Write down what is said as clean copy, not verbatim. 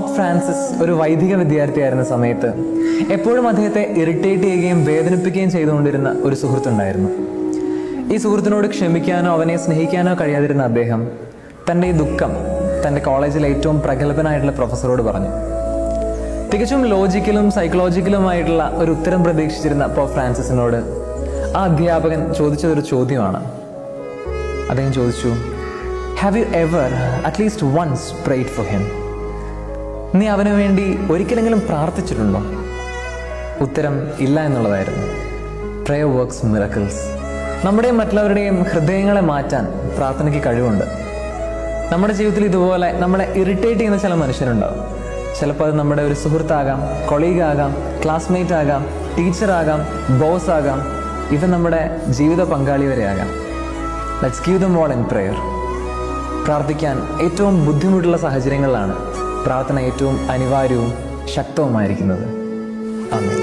Pop Francis ഒരു വൈദിക വിദ്യാർത്ഥിയായിരുന്ന സമയത്ത് എപ്പോഴും അദ്ദേഹത്തെ ഇറിറ്റേറ്റ് ചെയ്യുകയും വേദനിപ്പിക്കുകയും ചെയ്തുകൊണ്ടിരുന്ന ഒരു സുഹൃത്തുണ്ടായിരുന്നു. ഈ സുഹൃത്തിനോട് ക്ഷമിക്കാനോ അവനെ സ്നേഹിക്കാനോ കഴിയാതിരുന്ന അദ്ദേഹം തൻ്റെ ഈ ദുഃഖം തൻ്റെ കോളേജിലെ ഏറ്റവും പ്രഗത്ഭനായിട്ടുള്ള പ്രൊഫസറോട് പറഞ്ഞു. തികച്ചും ലോജിക്കലും സൈക്കോളജിക്കലുമായിട്ടുള്ള ഒരു ഉത്തരം പ്രതീക്ഷിച്ചിരുന്ന പോപ്പ് ഫ്രാൻസിസിനോട് ആ അധ്യാപകൻ ചോദിച്ചതൊരു ചോദ്യമാണ്. അദ്ദേഹം ചോദിച്ചു, have you ever at least once prayed for him? നീ അവന് വേണ്ടി ഒരിക്കലെങ്കിലും പ്രാർത്ഥിച്ചിട്ടുണ്ടോ? ഉത്തരം ഇല്ല എന്നുള്ളതായിരുന്നു. Prayer works miracles. നമ്മുടെയും മറ്റുള്ളവരുടെയും ഹൃദയങ്ങളെ മാറ്റാൻ പ്രാർത്ഥനയ്ക്ക് കഴിവുണ്ട്. നമ്മുടെ ജീവിതത്തിൽ ഇതുപോലെ നമ്മളെ ഇറിറ്റേറ്റ് ചെയ്യുന്ന ചില മനുഷ്യരുണ്ടാവും. ചിലപ്പോൾ അത് നമ്മുടെ ഒരു സുഹൃത്താകാം, കൊളീഗ് ആകാം, ക്ലാസ്മേറ്റ് ആകാം, ടീച്ചറാകാം, ബോസ് ആകാം, ഇവൻ നമ്മുടെ ജീവിത പങ്കാളി വരെ ആകാം. Let's give them all in prayer. പ്രാർത്ഥിക്കാൻ ഏറ്റവും ബുദ്ധിമുട്ടുള്ള സാഹചര്യങ്ങളിലാണ് പ്രാർത്ഥന ഏറ്റവും അനിവാര്യവും ശക്തവുമായിരിക്കുന്നത്. ആമേൻ.